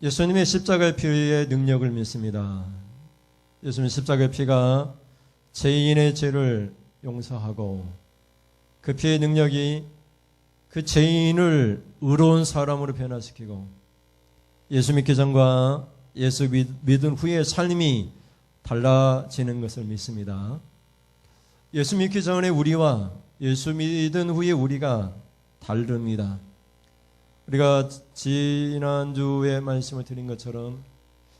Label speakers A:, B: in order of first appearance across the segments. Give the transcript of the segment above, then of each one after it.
A: 예수님의 십자가의 피의 능력을 믿습니다. 예수님 십자가의 피가 죄인의 죄를 용서하고 그 피의 능력이 그 죄인을 의로운 사람으로 변화시키고 예수 믿기 전과 예수 믿은 후의 삶이 달라지는 것을 믿습니다. 예수 믿기 전에 우리와 예수 믿은 후에 우리가 다릅니다. 우리가 지난주에 말씀을 드린 것처럼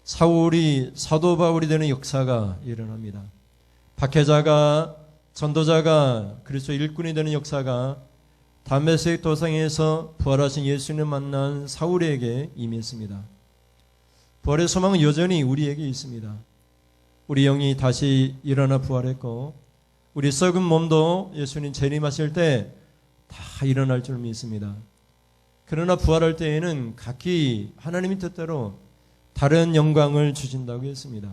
A: 사울이 사도 바울이 되는 역사가 일어납니다. 박해자가 전도자가 그리스도 일꾼이 되는 역사가 다메섹 도상에서 부활하신 예수님을 만난 사울에게 임했습니다. 부활의 소망은 여전히 우리에게 있습니다. 우리 영이 다시 일어나 부활했고 우리 썩은 몸도 예수님 재림하실 때 다 일어날 줄 믿습니다. 그러나 부활할 때에는 각기 하나님의 뜻대로 다른 영광을 주신다고 했습니다.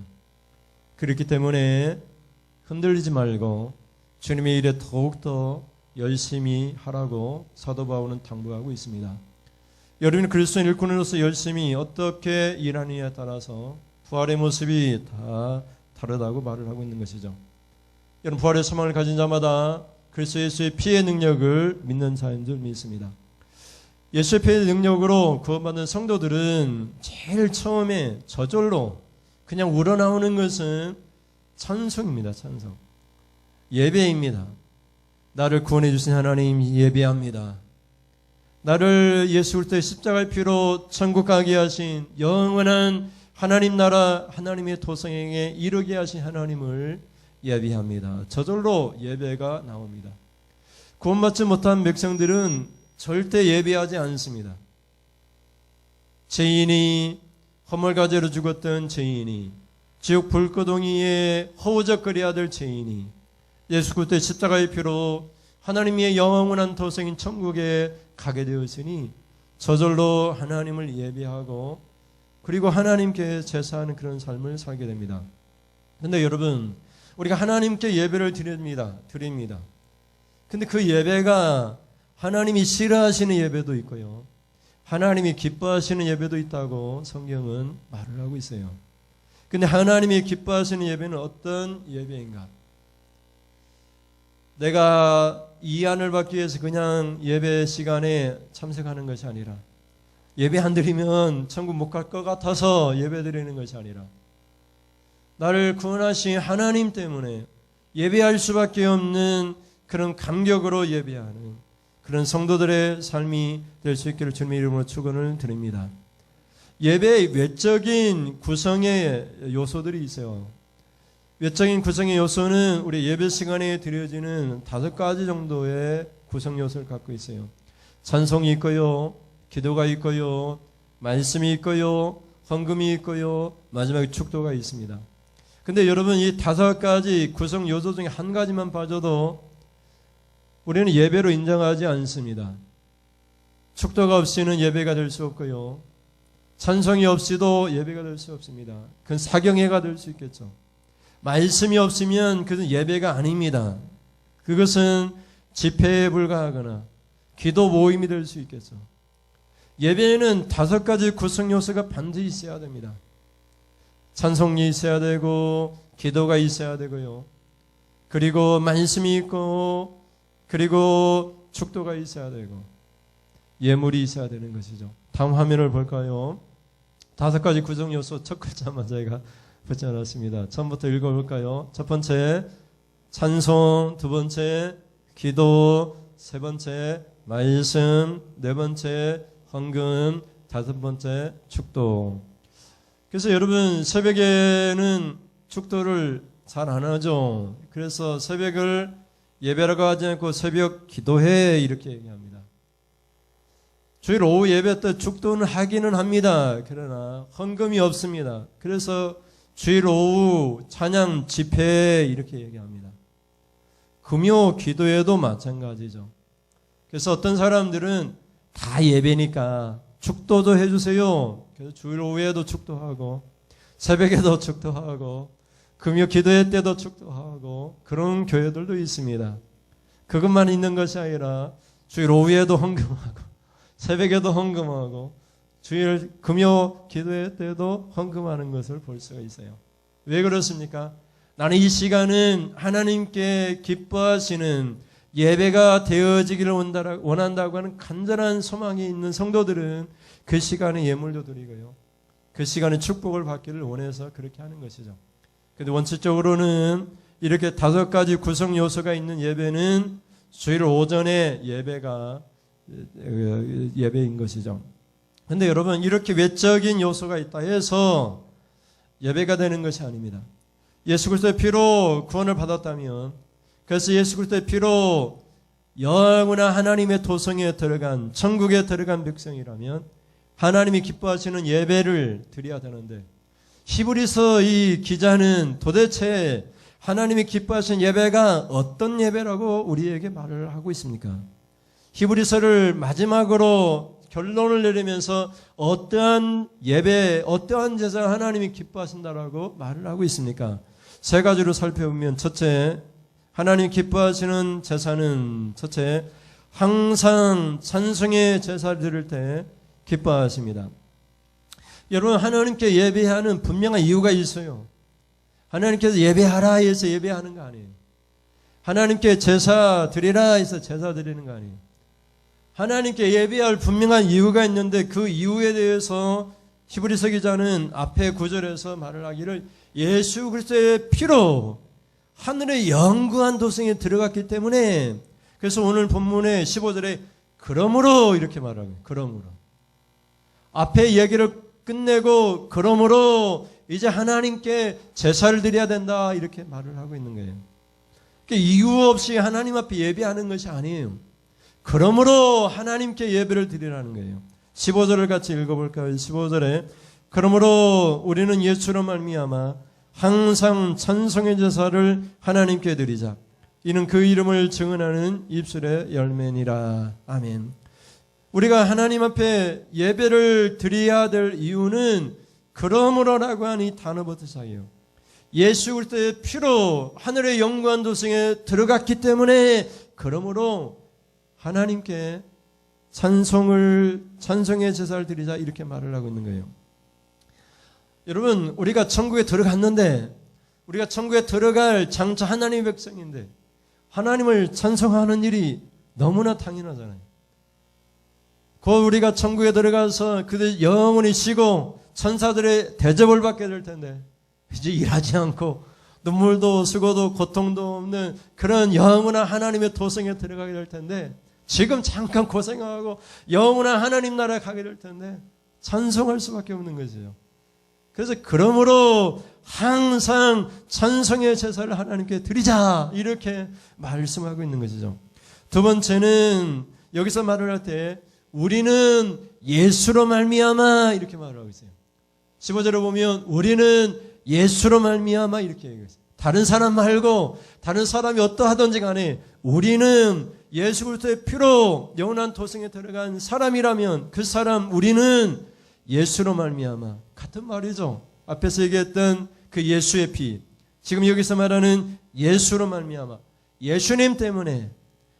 A: 그렇기 때문에 흔들리지 말고 주님의 일에 더욱더 열심히 하라고 사도 바울은 당부하고 있습니다. 여러분이 그리스도인 일꾼으로서 열심히 어떻게 일하느냐에 따라서 부활의 모습이 다 다르다고 말을 하고 있는 것이죠. 여러분, 부활의 소망을 가진 자마다 그리스도 예수의 피의 능력을 믿는 자인 줄 믿습니다. 예수의 피의 능력으로 구원받은 성도들은 제일 처음에 저절로 그냥 우러나오는 것은 찬송입니다. 찬송. 예배입니다. 나를 구원해 주신 하나님 예배합니다. 나를 예수 그리스도의 십자가의 피로 천국 가게 하신 영원한 하나님 나라 하나님의 도성에 이르게 하신 하나님을 예배합니다. 저절로 예배가 나옵니다. 구원받지 못한 백성들은 절대 예배하지 않습니다. 죄인이 허물가제로 죽었던 죄인이 지옥 불구덩이에 허우적거려야 될 죄인이 예수 그리스도의 십자가의 피로 하나님의 영원한 도성인 천국에 가게 되었으니 저절로 하나님을 예배하고 그리고 하나님께 제사하는 그런 삶을 살게 됩니다. 그런데 여러분, 우리가 하나님께 예배를 드립니다. 근데 그 예배가 하나님이 싫어하시는 예배도 있고요, 하나님이 기뻐하시는 예배도 있다고 성경은 말을 하고 있어요. 근데 하나님이 기뻐하시는 예배는 어떤 예배인가? 내가 이안을 받기 위해서 그냥 예배 시간에 참석하는 것이 아니라, 예배 안 드리면 천국 못 갈 것 같아서 예배 드리는 것이 아니라, 나를 구원하신 하나님 때문에 예배할 수밖에 없는 그런 감격으로 예배하는 그런 성도들의 삶이 될 수 있기를 주님의 이름으로 축원을 드립니다. 예배의 외적인 구성의 요소들이 있어요. 외적인 구성의 요소는 우리 예배 시간에 드려지는 5가지 정도의 구성 요소를 갖고 있어요. 찬송이 있고요, 기도가 있고요, 말씀이 있고요, 헌금이 있고요, 마지막에 축도가 있습니다. 근데 여러분, 이 5가지 구성 요소 중에 한 가지만 빠져도 우리는 예배로 인정하지 않습니다. 축도가 없이는 예배가 될 수 없고요, 찬송이 없이도 예배가 될 수 없습니다. 그건 사경회가 될 수 있겠죠. 말씀이 없으면 그것은 예배가 아닙니다. 그것은 집회에 불과하거나 기도 모임이 될 수 있겠죠. 예배에는 5가지 구성 요소가 반드시 있어야 됩니다. 찬송이 있어야 되고, 기도가 있어야 되고요, 그리고 말씀이 있고, 그리고 축도가 있어야 되고, 예물이 있어야 되는 것이죠. 다음 화면을 볼까요? 5가지 구성 요소 첫 글자만 저희가 붙여놨습니다. 처음부터 읽어볼까요? 첫 번째 찬송, 두 번째 기도, 세 번째 말씀, 네 번째 헌금, 5번째 축도. 그래서 여러분, 새벽에는 축도를 잘 안 하죠. 그래서 새벽을 예배라고 하지 않고 새벽 기도해 이렇게 얘기합니다. 주일 오후 예배 때 축도는 하기는 합니다. 그러나 헌금이 없습니다. 그래서 주일 오후 찬양 집회 이렇게 얘기합니다. 금요 기도에도 마찬가지죠. 그래서 어떤 사람들은 다 예배니까 축도도 해주세요. 그래서 주일 오후에도 축도하고, 새벽에도 축도하고, 금요 기도회 때도 축도하고, 그런 교회들도 있습니다. 그것만 있는 것이 아니라 주일 오후에도 헌금하고, 새벽에도 헌금하고, 주일 금요 기도회 때도 헌금하는 것을 볼 수가 있어요. 왜 그렇습니까? 나는 이 시간은 하나님께 기뻐하시는 예배가 되어지기를 원한다고 하는 간절한 소망이 있는 성도들은 그 시간에 예물도 드리고요. 그 시간에 축복을 받기를 원해서 그렇게 하는 것이죠. 근데 원칙적으로는 이렇게 5가지 구성 요소가 있는 예배는 주일 오전에 예배인 것이죠. 근데 여러분, 이렇게 외적인 요소가 있다 해서 예배가 되는 것이 아닙니다. 예수 그리스도의 피로 구원을 받았다면, 그래서 예수 그리스도의 피로 영원한 하나님의 도성에 들어간, 천국에 들어간 백성이라면 하나님이 기뻐하시는 예배를 드려야 되는데, 히브리서 이 기자는 도대체 하나님이 기뻐하시는 예배가 어떤 예배라고 우리에게 말을 하고 있습니까? 히브리서를 마지막으로 결론을 내리면서 어떠한 예배, 어떠한 제사 하나님이 기뻐하신다라고 말을 하고 있습니까? 3가지로 살펴보면, 첫째, 하나님 기뻐하시는 제사는 첫째, 항상 찬송의 제사를 드릴 때 기뻐하십니다. 여러분, 하나님께 예배하는 분명한 이유가 있어요. 하나님께서 예배하라 해서 예배하는 거 아니에요. 하나님께 제사 드리라 해서 제사 드리는 거 아니에요. 하나님께 예배할 분명한 이유가 있는데, 그 이유에 대해서 히브리서 기자는 앞에 9절에서 말을 하기를, 예수 그리스도의 피로 하늘의 영구한 도성에 들어갔기 때문에, 그래서 오늘 본문의 15절에 그러므로 이렇게 말하고, 그러므로 앞에 얘기를 끝내고 그러므로 이제 하나님께 제사를 드려야 된다 이렇게 말을 하고 있는 거예요. 그러니까 이유 없이 하나님 앞에 예배하는 것이 아니에요. 그러므로 하나님께 예배를 드리라는 거예요. 15절을 같이 읽어볼까요? 15절에 그러므로 우리는 예수로 말미암아 항상 찬송의 제사를 하나님께 드리자. 이는 그 이름을 증언하는 입술의 열매니라. 아멘. 우리가 하나님 앞에 예배를 드려야 될 이유는 그러므로라고 하는 이 단어부터 시작해요. 예수 그리스도의 피로 하늘의 영광 도성에 들어갔기 때문에 그러므로 하나님께 찬송의 제사를 드리자 이렇게 말을 하고 있는 거예요. 여러분, 우리가 천국에 들어갔는데, 우리가 천국에 들어갈 장차 하나님의 백성인데 하나님을 찬송하는 일이 너무나 당연하잖아요. 곧 우리가 천국에 들어가서 그들 영원히 쉬고 천사들의 대접을 받게 될 텐데, 이제 일하지 않고 눈물도 수고도 고통도 없는 그런 영원한 하나님의 도성에 들어가게 될 텐데, 지금 잠깐 고생하고 영원한 하나님 나라에 가게 될 텐데 찬송할 수밖에 없는 거죠. 그래서 그러므로 항상 찬송의 제사를 하나님께 드리자 이렇게 말씀하고 있는 것이죠. 두 번째는 여기서 말을 할 때 우리는 예수로 말미암아 이렇게 말을 하고 있어요. 15절을 보면 우리는 예수로 말미암아 이렇게 얘기했어요. 다른 사람 말고 다른 사람이 어떠하든지 간에 우리는 예수 그리스도의 피로 영원한 도성에 들어간 사람이라면 그 사람 우리는 예수로 말미암아, 같은 말이죠. 앞에서 얘기했던 그 예수의 피, 지금 여기서 말하는 예수로 말미암아, 예수님 때문에,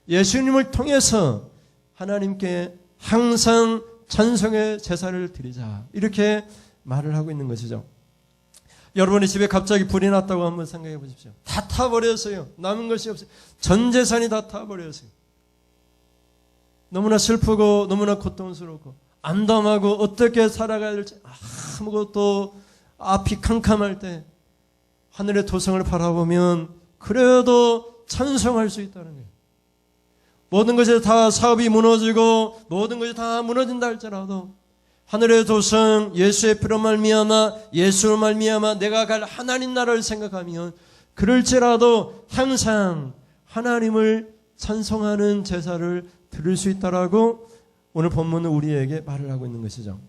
A: 예수님을 통해서 하나님께 항상 찬송의 제사를 드리자 이렇게 말을 하고 있는 것이죠. 여러분의 집에 갑자기 불이 났다고 한번 생각해 보십시오. 다 타버렸어요. 남은 것이 없어요. 전 재산이 다 타버렸어요. 너무나 슬프고 너무나 고통스럽고 암담하고 어떻게 살아가야 될지 아무것도 앞이 캄캄할 때 하늘의 도성을 바라보면 그래도 찬송할 수 있다는 거예요. 모든 것이 다 사업이 무너지고 모든 것이 다 무너진다 할지라도 하늘의 도성 예수의 피로 말미암아 예수로 말미암아 내가 갈 하나님 나라를 생각하면 그럴지라도 항상 하나님을 찬송하는 제사를 드릴 수 있다라고 오늘 본문은 우리에게 말을 하고 있는 것이죠.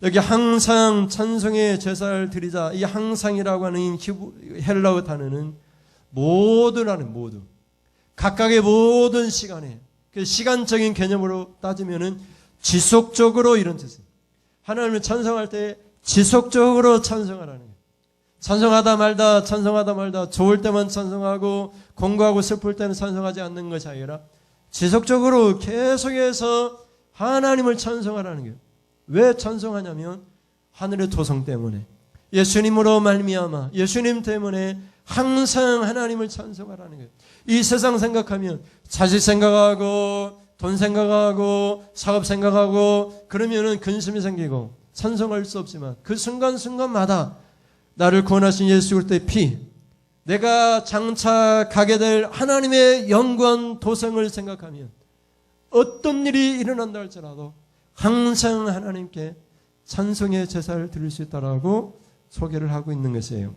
A: 여기 항상 찬송의 제사를 드리자, 이 항상이라고 하는 헬라어 단어는 모두라는 모두, 각각의 모든 시간에, 그 시간적인 개념으로 따지면은 지속적으로 이런 뜻이에요. 하나님을 찬송할 때 지속적으로 찬송하라는 거예요. 찬송하다 말다, 좋을 때만 찬송하고 공부하고 슬플 때는 찬송하지 않는 것이 아니라 지속적으로 계속해서 하나님을 찬송하라는 거예요. 왜 찬송하냐면 하늘의 토성 때문에, 예수님으로 말미암아 예수님 때문에 항상 하나님을 찬송하라는 거예요. 이 세상 생각하면 자식 생각하고 돈 생각하고 사업 생각하고 그러면은 근심이 생기고 찬송할 수 없지만 그 순간순간마다 나를 구원하신 예수 그리스도의 피, 내가 장차 가게 될 하나님의 영광 도성을 생각하면 어떤 일이 일어난다 할지라도 항상 하나님께 찬송의 제사를 드릴 수 있다라고 소개를 하고 있는 것이에요.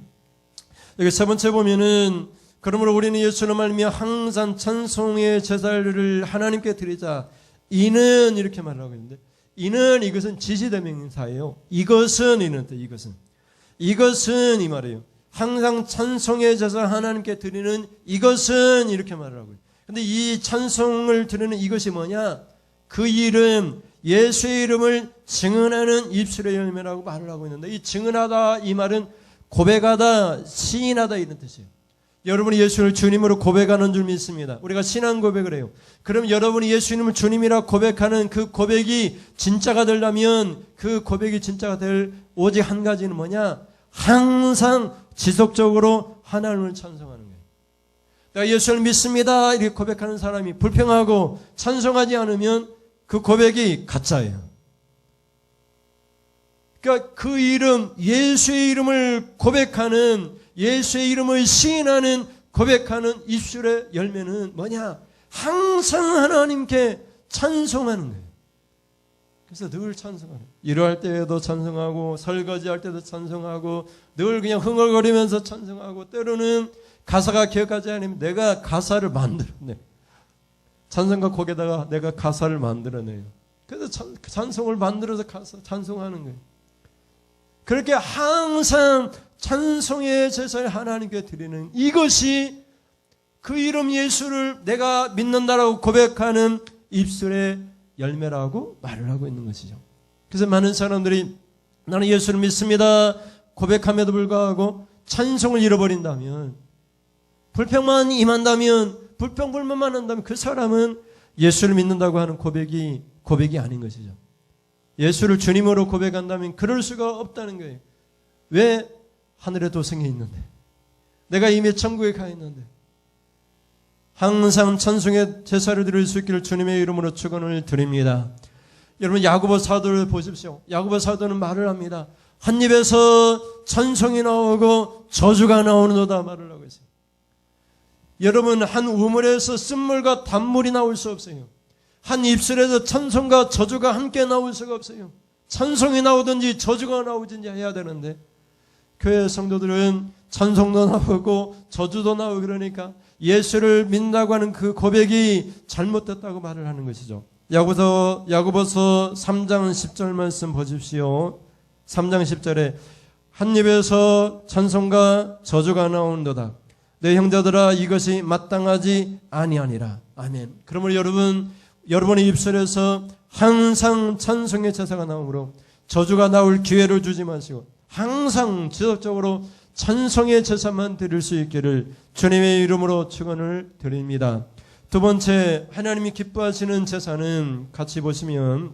A: 여기 세 번째 보면은 그러므로 우리는 예수로 말미암아 항상 찬송의 제사를 하나님께 드리자. 이는 이렇게 말하고 있는데, 이는 이것은 지시대명사예요. 이것은 이는 이것은 이 말이에요. 항상 찬송의 제사 하나님께 드리는 이것은 이렇게 말을 하고요. 근데 이 찬송을 드리는 이것이 뭐냐? 그 이름, 예수의 이름을 증언하는 입술의 열매라고 말을 하고 있는데, 이 증언하다 이 말은 고백하다, 시인하다 이런 뜻이에요. 여러분이 예수를 주님으로 고백하는 줄 믿습니다. 우리가 신앙 고백을 해요. 그럼 여러분이 예수님을 주님이라 고백하는 그 고백이 진짜가 되려면 그 고백이 진짜가 될 오직 한 가지는 뭐냐? 항상 지속적으로 하나님을 찬송하는 거예요. 내가 예수를 믿습니다 이렇게 고백하는 사람이 불평하고 찬송하지 않으면 그 고백이 가짜예요. 그러니까 그 이름, 예수의 이름을 고백하는, 예수의 이름을 시인하는, 고백하는 입술의 열매는 뭐냐? 항상 하나님께 찬송하는 거예요. 그래서 늘 찬송하는 거예요. 일할 때에도 찬송하고, 설거지할 때도 찬송하고, 늘 그냥 흥얼거리면서 찬송하고, 때로는 가사가 기억하지 않으면 내가 가사를 만들어내. 찬송가 곡에다가 내가 가사를 만들어내요. 그래서 찬송을 만들어서 찬송하는 거예요. 그렇게 항상 찬송의 제사를 하나님께 드리는 이것이 그 이름 예수를 내가 믿는다라고 고백하는 입술의 열매라고 말을 하고 있는 것이죠. 그래서 많은 사람들이 나는 예수를 믿습니다 고백함에도 불구하고 찬송을 잃어버린다면, 불평만 임한다면, 불평불만만 한다면 그 사람은 예수를 믿는다고 하는 고백이 아닌 것이죠. 예수를 주님으로 고백한다면 그럴 수가 없다는 거예요. 왜? 하늘의 도성에 있는데, 내가 이미 천국에 가 있는데, 항상 찬송의 제사를 드릴 수 있기를 주님의 이름으로 축원을 드립니다. 여러분 야고보 사도를 보십시오. 야고보 사도는 말을 합니다. 한 입에서 찬송이 나오고 저주가 나오는도다 말을 하고 있어요. 여러분 한 우물에서 쓴물과 단물이 나올 수 없어요. 한 입술에서 찬송과 저주가 함께 나올 수가 없어요. 찬송이 나오든지 저주가 나오든지 해야 되는데, 교회 성도들은 찬송도 나오고 저주도 나오고 그러니까 예수를 믿는다고 하는 그 고백이 잘못됐다고 말을 하는 것이죠. 야고보서 3장 10절 말씀 보십시오. 3장 10절에 한 입에서 찬송과 저주가 나오는도다. 내 형제들아 이것이 마땅하지 아니하니라. 아멘. 그러므로 여러분의 입술에서 항상 찬송의 제사가 나오므로 저주가 나올 기회를 주지 마시고 항상 지속적으로 찬송의 제사만 드릴 수 있기를 주님의 이름으로 축원을 드립니다. 두 번째, 하나님이 기뻐하시는 제사는 같이 보시면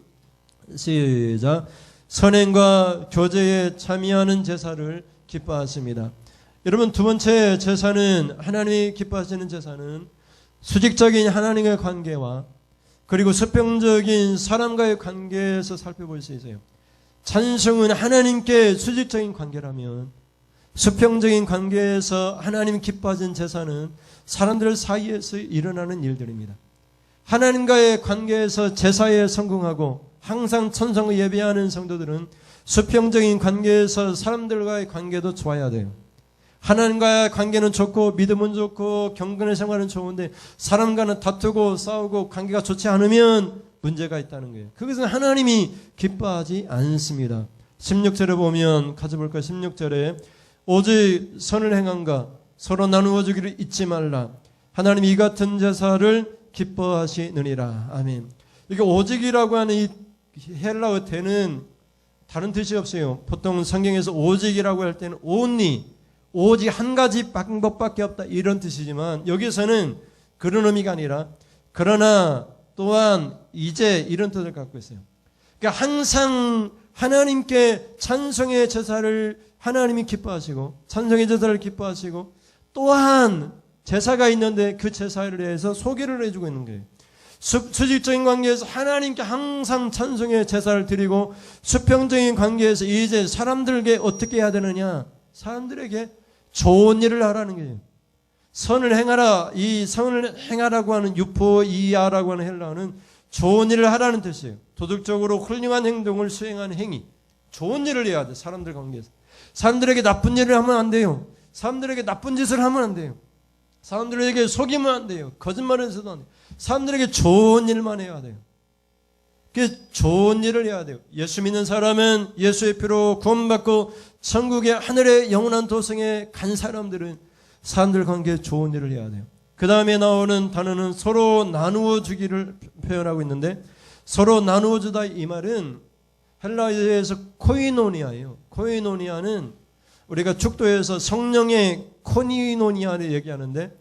A: 시작. 선행과 교제에 참여하는 제사를 기뻐하십니다. 여러분 두 번째 제사는, 하나님이 기뻐하시는 제사는 수직적인 하나님의 관계와 그리고 수평적인 사람과의 관계에서 살펴볼 수 있어요. 찬송은 하나님께 수직적인 관계라면, 수평적인 관계에서 하나님 기뻐하시는 제사는 사람들 사이에서 일어나는 일들입니다. 하나님과의 관계에서 제사에 성공하고 항상 찬송을 예배하는 성도들은 수평적인 관계에서 사람들과의 관계도 좋아야 돼요. 하나님과의 관계는 좋고 믿음은 좋고 경건의 생활은 좋은데 사람과는 다투고 싸우고 관계가 좋지 않으면 문제가 있다는 거예요. 그것은 하나님이 기뻐하지 않습니다. 16절에 보면 같이 볼까요? 16절에 오직 선을 행함과 서로 나누어 주기를 잊지 말라. 하나님이 이 같은 제사를 기뻐하시느니라. 아멘. 이게 오직이라고 하는 이 헬라어 때는 다른 뜻이 없어요. 보통 성경에서 오직이라고 할 때는 only, 오직 한 가지 방법밖에 없다 이런 뜻이지만 여기서는 그런 의미가 아니라 그러나 또한 이제 이런 뜻을 갖고 있어요. 그러니까 항상 하나님께 찬송의 제사를 하나님이 기뻐하시고 찬송의 제사를 기뻐하시고 또한 제사가 있는데 그 제사에 대해서 소개를 해주고 있는 거예요. 수직적인 관계에서 하나님께 항상 찬송의 제사를 드리고 수평적인 관계에서 이제 사람들에게 어떻게 해야 되느냐? 사람들에게 좋은 일을 하라는 거예요. 선을 행하라. 이 선을 행하라고 하는 유포이아라고 하는 헬라어는 좋은 일을 하라는 뜻이에요. 도덕적으로 훌륭한 행동을 수행하는 행위. 좋은 일을 해야 돼. 사람들 관계에서. 사람들에게 나쁜 일을 하면 안 돼요. 사람들에게 나쁜 짓을 하면 안 돼요. 사람들에게 속이면 안 돼요. 거짓말을 해서도 안 돼요. 사람들에게 좋은 일만 해야 돼요. 그 좋은 일을 해야 돼요. 예수 믿는 사람은 예수의 피로 구원받고 천국의 하늘의 영원한 도성에 간 사람들은 사람들 관계에 좋은 일을 해야 돼요. 그 다음에 나오는 단어는 서로 나누어 주기를 표현하고 있는데 서로 나누어 주다 이 말은 헬라어에서 코이노니아예요. 코이노니아는 우리가 축도에서 성령의 코니노니아를 얘기하는데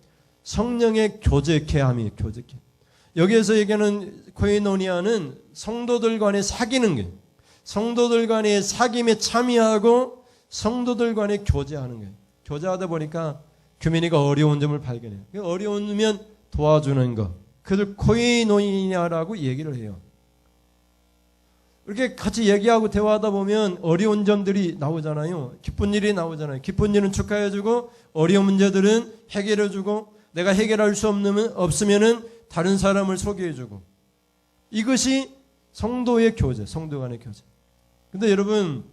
A: 성령의 교제케함이에요. 교제케. 여기에서 얘기하는 코이노니아는 성도들 간에 사귀는 거예요. 성도들 간에 사귐에 참여하고 성도들 간에 교제하는 거예요. 교제하다 보니까 규민이가 어려운 점을 발견해요. 어려우면 도와주는 것. 그들 코이노니아라고 얘기를 해요. 이렇게 같이 얘기하고 대화하다 보면 어려운 점들이 나오잖아요. 기쁜 일이 나오잖아요. 기쁜 일은 축하해주고 어려운 문제들은 해결해주고 내가 해결할 수 없으면은 다른 사람을 소개해주고 이것이 성도의 교제, 성도 간의 교제. 근데 여러분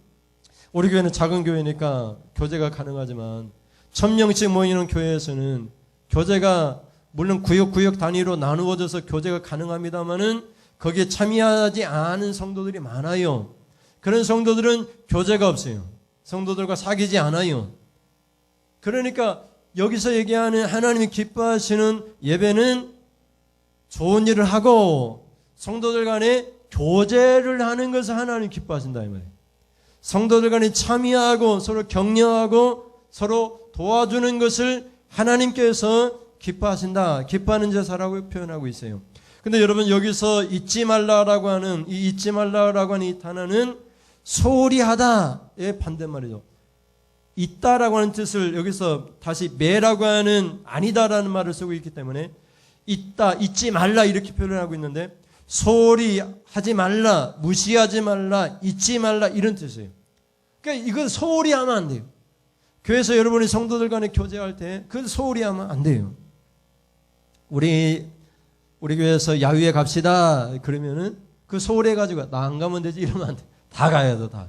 A: 우리 교회는 작은 교회니까 교제가 가능하지만 1000명씩 모이는 교회에서는 교제가 물론 구역 단위로 나누어져서 교제가 가능합니다만은 거기에 참여하지 않은 성도들이 많아요. 그런 성도들은 교제가 없어요. 성도들과 사귀지 않아요. 그러니까 여기서 얘기하는 하나님이 기뻐하시는 예배는 좋은 일을 하고 성도들 간에 교제를 하는 것을 하나님 기뻐하신다 이 말이에요. 성도들 간에 참여하고 서로 격려하고 서로 도와주는 것을 하나님께서 기뻐하신다. 기뻐하는 제사라고 표현하고 있어요. 근데 여러분 여기서 잊지 말라라고 하는 이 단어는 소홀히 하다의 반대말이죠. 있다라고 하는 뜻을 여기서 다시 매라고 하는 아니다라는 말을 쓰고 있기 때문에 있다, 잊지 말라 이렇게 표현하고 있는데 소홀히 하지 말라, 무시하지 말라, 잊지 말라 이런 뜻이에요. 그러니까 이건 소홀히 하면 안 돼요. 교회에서 여러분이 성도들 간에 교제할 때 그건 소홀히 하면 안 돼요. 우리 교회에서 야유회 갑시다 그러면은 그 소홀해 가지고 나 안 가면 되지 이러면 안 돼. 다 가야 돼, 다.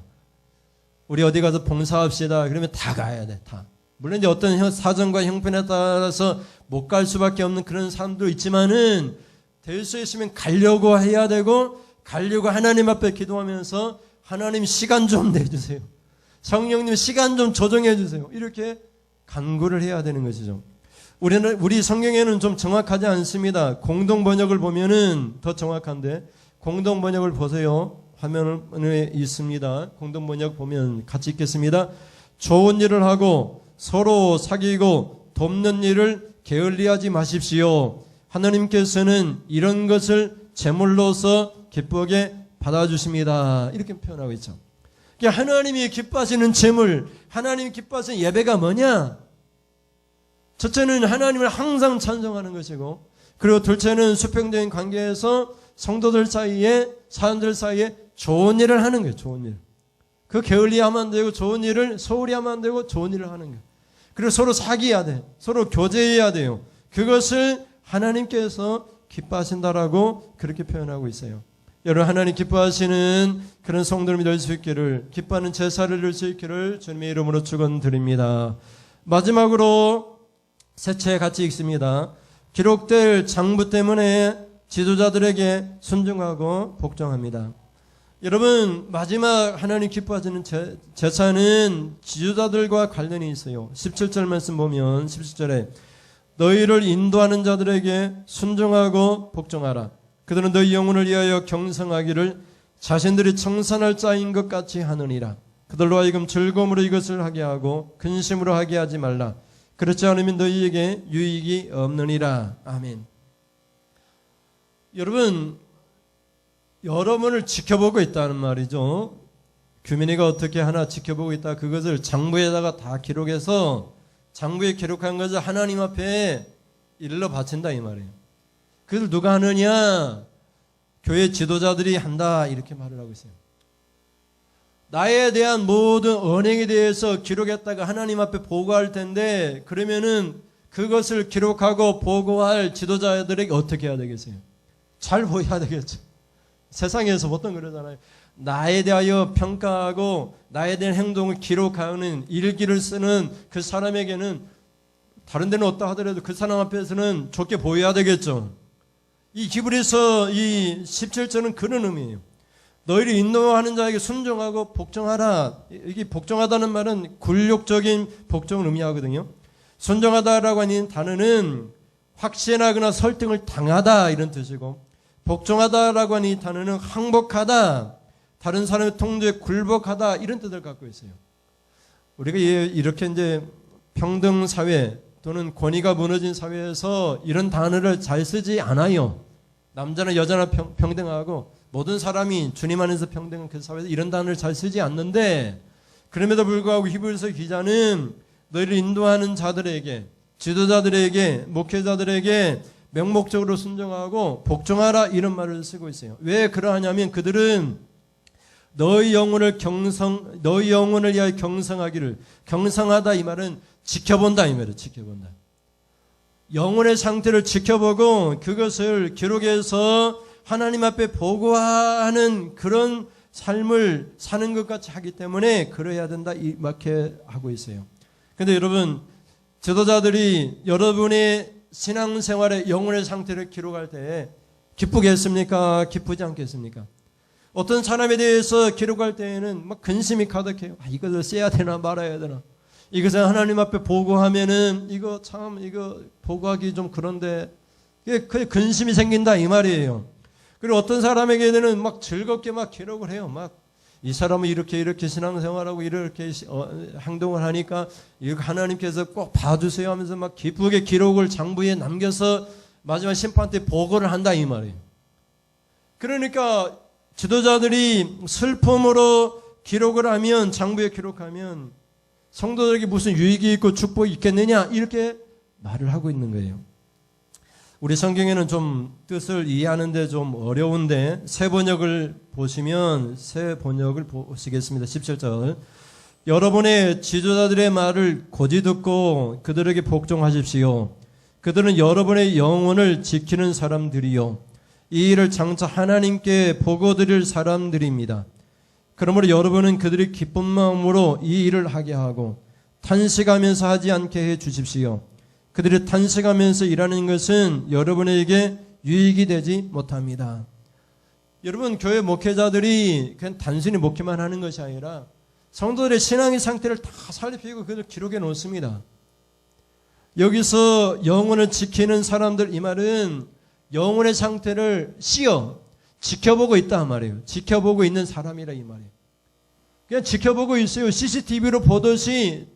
A: 우리 어디 가서 봉사합시다 그러면 다 가야 돼, 다. 물론 이제 어떤 사정과 형편에 따라서 못 갈 수밖에 없는 그런 사람도 있지만은 될 수 있으면 가려고 해야 되고 가려고 하나님 앞에 기도하면서 하나님 시간 좀 내주세요. 성령님 시간 좀 조정해 주세요. 이렇게 간구를 해야 되는 것이죠. 우리 성경에는 좀 정확하지 않습니다. 공동 번역을 보면은 더 정확한데 공동 번역을 보세요. 화면에 있습니다. 공동 번역 보면 같이 읽겠습니다. 좋은 일을 하고 서로 사귀고 돕는 일을 게을리하지 마십시오. 하나님께서는 이런 것을 제물로서 기쁘게 받아주십니다. 이렇게 표현하고 있죠. 그러니까 하나님이 기뻐하시는 제물, 하나님이 기뻐하시는 예배가 뭐냐? 첫째는 하나님을 항상 찬송하는 것이고 그리고 둘째는 수평적인 관계에서 성도들 사이에 사람들 사이에 좋은 일을 하는 거예요. 좋은 일. 그 게을리하면 안 되고 좋은 일을 소홀히 하면 안 되고 좋은 일을 하는 거예요. 그리고 서로 사귀어야 돼. 서로 교제해야 돼요. 그것을 하나님께서 기뻐하신다라고 그렇게 표현하고 있어요. 여러분 하나님 기뻐하시는 그런 성도님이 될 수 있기를 기뻐하는 제사를 드릴 수 있기를 주님의 이름으로 축원드립니다. 마지막으로 세 채 같이 읽습니다. 기록될 장부 때문에 지도자들에게 순종하고 복종합니다. 여러분 마지막 하나님 기뻐하시는 제사는 지도자들과 관련이 있어요. 17절 말씀 보면 17절에 너희를 인도하는 자들에게 순종하고 복종하라. 그들은 너희 영혼을 위하여 경성하기를 자신들이 청산할 자인 것 같이 하느니라. 그들로 하여금 즐거움으로 이것을 하게 하고 근심으로 하게 하지 말라. 그렇지 않으면 너희에게 유익이 없느니라. 아멘. 여러분 여러분을 지켜보고 있다는 말이죠. 규민이가 어떻게 하나 지켜보고 있다. 그것을 장부에다가 다 기록해서 장부에 기록한 것을 하나님 앞에 일러 바친다 이 말이에요. 그걸 누가 하느냐? 교회 지도자들이 한다 이렇게 말을 하고 있어요. 나에 대한 모든 언행에 대해서 기록했다가 하나님 앞에 보고할 텐데 그러면은 그것을 기록하고 보고할 지도자들에게 어떻게 해야 되겠어요? 잘 보여야 되겠죠. 세상에서 보통 그러잖아요. 나에 대하여 평가하고 나에 대한 행동을 기록하는 일기를 쓰는 그 사람에게는 다른 데는 없다 하더라도 그 사람 앞에서는 좋게 보여야 되겠죠. 이 히브리서 이 17절은 그런 의미예요. 너희를 인도하는 자에게 순종하고 복종하라. 이게 복종하다는 말은 굴욕적인 복종을 의미하거든요. 순종하다라고 하는 단어는 확신하거나 설득을 당하다 이런 뜻이고, 복종하다라고 하는 이 단어는 항복하다, 다른 사람의 통제에 굴복하다 이런 뜻을 갖고 있어요. 우리가 이렇게 이제 평등 사회 또는 권위가 무너진 사회에서 이런 단어를 잘 쓰지 않아요. 남자나 여자나 평등하고 모든 사람이 주님 안에서 평등한 그 사회에서 이런 단어를 잘 쓰지 않는데, 그럼에도 불구하고 히브리서 기자는 너희를 인도하는 자들에게, 지도자들에게, 목회자들에게 명목적으로 순종하고 복종하라 이런 말을 쓰고 있어요. 왜 그러하냐면 그들은 너희 영혼을 위하여 경성하기를, 경성하다 이 말은 지켜본다 이 말이에요. 지켜본다. 영혼의 상태를 지켜보고 그것을 기록해서 하나님 앞에 보고하는 그런 삶을 사는 것 같이 하기 때문에 그래야 된다 이렇게 하고 있어요. 근데 여러분, 지도자들이 여러분의 신앙생활의 영혼의 상태를 기록할 때 기쁘겠습니까? 기쁘지 않겠습니까? 어떤 사람에 대해서 기록할 때에는 막 근심이 가득해요. 이것을 써야 되나 말아야 되나. 이것을 하나님 앞에 보고하면은 이거 보고하기 좀 그런데 그 근심이 생긴다 이 말이에요. 그리고 어떤 사람에게는 막 즐겁게 막 기록을 해요. 막 이 사람은 이렇게 신앙생활하고 이렇게 행동을 하니까 이거 하나님께서 꼭 봐주세요 하면서 막 기쁘게 기록을 장부에 남겨서 마지막 심판 때 보고를 한다 이 말이에요. 그러니까 지도자들이 슬픔으로 기록을 하면, 장부에 기록하면 성도들에게 무슨 유익이 있고 축복이 있겠느냐 이렇게 말을 하고 있는 거예요. 우리 성경에는 좀 뜻을 이해하는데 좀 어려운데 새 번역을 보시면, 새 번역을 보시겠습니다. 17절. 여러분의 지도자들의 말을 고지 듣고 그들에게 복종하십시오. 그들은 여러분의 영혼을 지키는 사람들이요, 이 일을 장차 하나님께 보고드릴 사람들입니다. 그러므로 여러분은 그들이 기쁜 마음으로 이 일을 하게 하고 탄식하면서 하지 않게 해 주십시오. 그들이 탄식하면서 일하는 것은 여러분에게 유익이 되지 못합니다. 여러분, 교회 목회자들이 그냥 단순히 목회만 하는 것이 아니라 성도들의 신앙의 상태를 다 살피고 그걸 기록해 놓습니다. 여기서 영혼을 지키는 사람들 이 말은 영혼의 상태를 지켜보고 있다 말이에요. 지켜보고 있는 사람이라 이 말이에요. 그냥 지켜보고 있어요. CCTV로 보듯이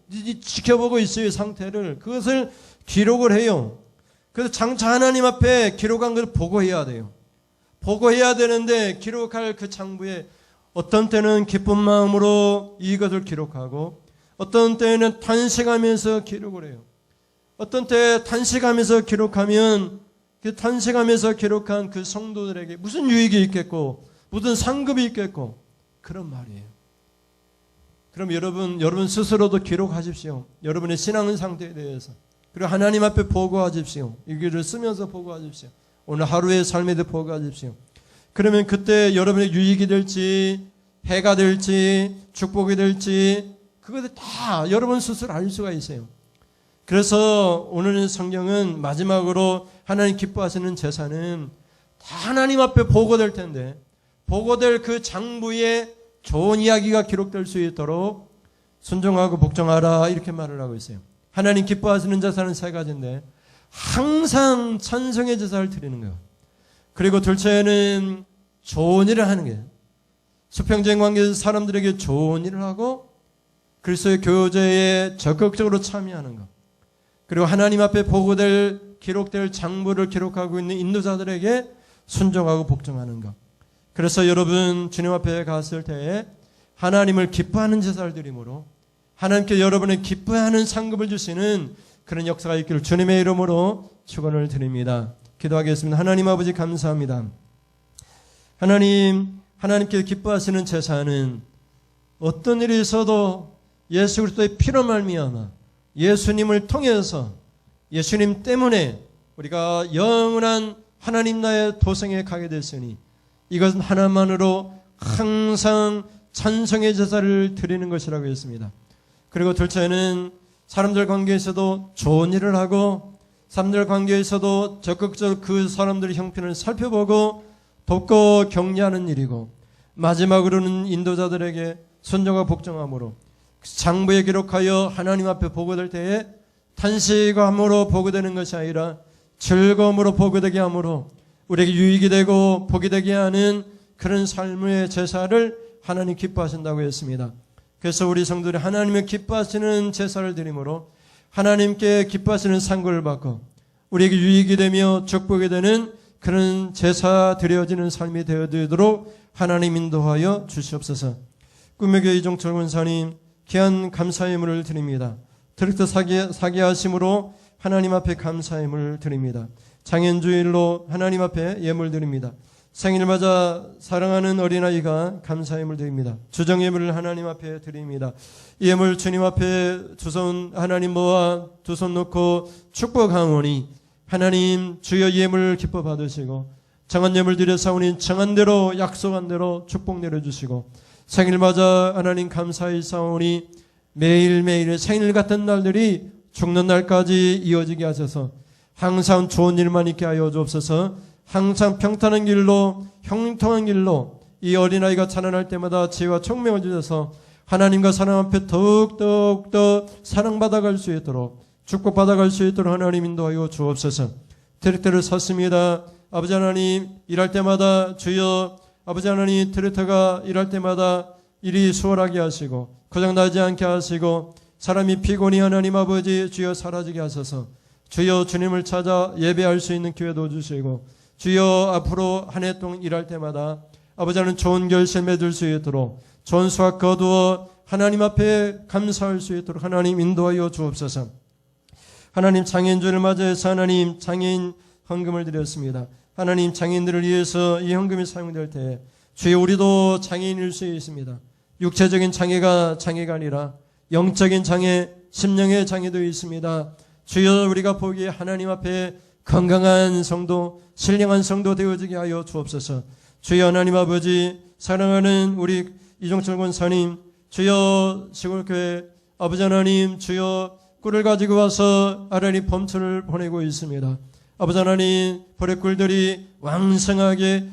A: 지켜보고 있어요. 상태를. 그것을 기록을 해요. 그래서 장차 하나님 앞에 기록한 것을 보고해야 돼요. 보고해야 되는데 기록할 그 장부에 어떤 때는 기쁜 마음으로 이것을 기록하고 어떤 때는 탄식하면서 기록을 해요. 어떤 때 탄식하면서 기록하면 그 탄식하면서 기록한 그 성도들에게 무슨 유익이 있겠고 무슨 상급이 있겠고 그런 말이에요. 그럼 여러분 스스로도 기록하십시오. 여러분의 신앙 상태에 대해서. 그리고 하나님 앞에 보고하십시오. 이 글을 쓰면서 보고하십시오. 오늘 하루의 삶에 대해 보고하십시오. 그러면 그때 여러분의 유익이 될지 해가 될지 축복이 될지 그것을 다 여러분 스스로 알 수가 있어요. 그래서 오늘 성경은 마지막으로 하나님 기뻐하시는 제사는 다 하나님 앞에 보고될 텐데 보고될 그 장부에 좋은 이야기가 기록될 수 있도록 순종하고 복종하라 이렇게 말을 하고 있어요. 하나님 기뻐하시는 제사는 세 가지인데 항상 찬송의 제사를 드리는 거예요. 그리고 둘째는 좋은 일을 하는 거예요. 수평적인 관계에서 사람들에게 좋은 일을 하고 그리스도의 교제에 적극적으로 참여하는 것. 그리고 하나님 앞에 보고될 기록될 장부를 기록하고 있는 인도자들에게 순종하고 복종하는 것. 그래서 여러분 주님 앞에 갔을 때에 하나님을 기뻐하는 제사를 드림으로 하나님께 여러분의 기뻐하는 상급을 주시는 그런 역사가 있기를 주님의 이름으로 축원을 드립니다. 기도하겠습니다. 하나님 아버지 감사합니다. 하나님께 기뻐하시는 제사는 어떤 일이 있어도 예수 그리스도의 피로 말미암아 예수님을 통해서 예수님 때문에 우리가 영원한 하나님 나의 도성에 가게 됐으니 이것은 하나만으로 항상 찬송의 제사를 드리는 것이라고 했습니다. 그리고 둘째는 사람들 관계에서도 좋은 일을 하고 사람들 관계에서도 적극적으로 그 사람들의 형편을 살펴보고 돕고 격려하는 일이고 마지막으로는 인도자들에게 순종과 복종함으로 장부에 기록하여 하나님 앞에 보고될 때에 탄식함으로 보고되는 것이 아니라 즐거움으로 보고되게 함으로 우리에게 유익이 되고 복이 되게 하는 그런 삶의 제사를 하나님 기뻐하신다고 했습니다. 그래서 우리 성도들이 하나님을 기뻐하시는 제사를 드림으로 하나님께 기뻐하시는 상급을 받고 우리에게 유익이 되며 축복이 되는 그런 제사 드려지는 삶이 되어지도록 하나님 인도하여 주시옵소서. 꿈의 교회 이종철 권사님 귀한 감사의 예물을 드립니다. 드릭트 사기하심으로 하나님 앞에 감사의 예물을 드립니다. 장현주일로 하나님 앞에 예물 드립니다. 생일 맞아 사랑하는 어린아이가 감사의 예물 드립니다. 주정 예물을 하나님 앞에 드립니다. 이 예물 주님 앞에 두 손 하나님 모아 두 손 놓고 축복하오니 하나님 주여 예물 기뻐 받으시고 정한 예물 드려사오니 정한 대로 약속한 대로 축복 내려주시고 생일 맞아 하나님 감사히 사오니 매일매일 생일 같은 날들이 죽는 날까지 이어지게 하셔서 항상 좋은 일만 있게 하여 주옵소서. 항상 평탄한 길로 형통한 길로 이 어린아이가 자라날 때마다 지혜와 총명을 주셔서 하나님과 사람 앞에 더욱더 사랑받아갈 수 있도록 축복받아갈 수 있도록 하나님 인도하여 주옵소서. 트랙터를 섰습니다. 아버지 하나님 일할 때마다 주여 아버지 하나님 트랙터가 일할 때마다 일이 수월하게 하시고 고장나지 않게 하시고 사람이 피곤히 하나님 아버지 주여 사라지게 하셔서 주여 주님을 찾아 예배할 수 있는 기회도 주시고 주여 앞으로 한 해 동안 일할 때마다 아버지 하나님 좋은 결실 맺을 수 있도록 좋은 수확 거두어 하나님 앞에 감사할 수 있도록 하나님 인도하여 주옵소서. 하나님 장애인주를 맞이해서 하나님 장애인 헌금을 드렸습니다. 하나님 장애인들을 위해서 이 헌금이 사용될 때 주여 우리도 장애인일 수 있습니다. 육체적인 장애가 아니라 영적인 장애, 심령의 장애도 있습니다. 주여 우리가 보기에 하나님 앞에 건강한 성도, 신령한 성도 되어지게 하여 주옵소서. 주여 하나님 아버지 사랑하는 우리 이종철 권사님 주여 시골교회 아버지 하나님 주여 꿀을 가지고 와서 아라리 범초를 보내고 있습니다. 아버지 하나님 보레꿀들이 왕성하게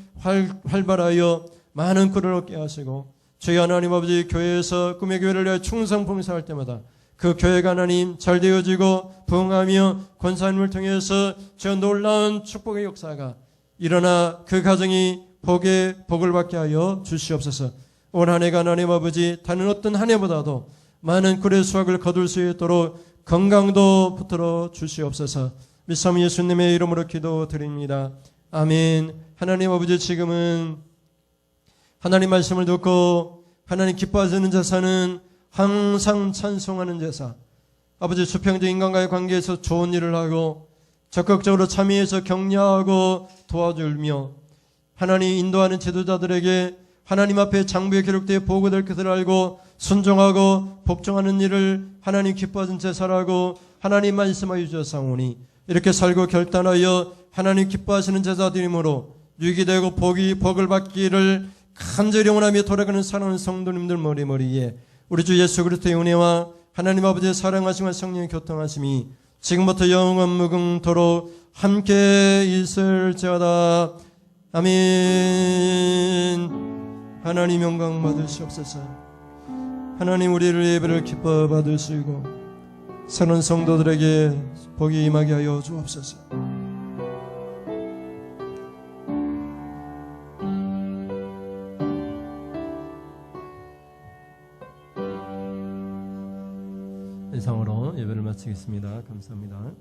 A: 활발하여 많은 꿀을 얻게 하시고 주여 하나님 아버지 교회에서 꿈의 교회를 위해 충성 봉사할 때마다 그 교회가 하나님 잘 되어지고 부흥하며 권사님을 통해서 저 놀라운 축복의 역사가 일어나 그 가정이 복을 받게 하여 주시옵소서. 올 한 해가 하나님 아버지 다른 어떤 한 해보다도 많은 꿀의 수확을 거둘 수 있도록 건강도 붙들어 주시옵소서. 믿사오 예수님의 이름으로 기도드립니다. 아멘. 하나님 아버지 지금은 하나님 말씀을 듣고 하나님 기뻐하시는 제사는 항상 찬송하는 제사. 아버지 수평적 인간과의 관계에서 좋은 일을 하고 적극적으로 참여해서 격려하고 도와주며 하나님 인도하는 지도자들에게 하나님 앞에 장부에 기록되어 보고될 것을 알고 순종하고 복종하는 일을 하나님 기뻐하는 제사라고 하나님 말씀하여 주셨사오니 이렇게 살고 결단하여 하나님 기뻐하시는 제사드림으로 유익이 되고 복을 받기를 간절히 원하며 돌아가는 사랑하는 성도님들 머리머리에 우리 주 예수 그리스도의 은혜와 하나님 아버지의 사랑하심과 성령의 교통하심이 지금부터 영원 무궁토록 함께 있을지어다. 아멘. 하나님 영광 받으시옵소서. 하나님 우리를 예배를 기뻐 받으시고 사는 성도들에게 복이 임하게 하여 주옵소서. 이상으로 예배를 마치겠습니다. 감사합니다.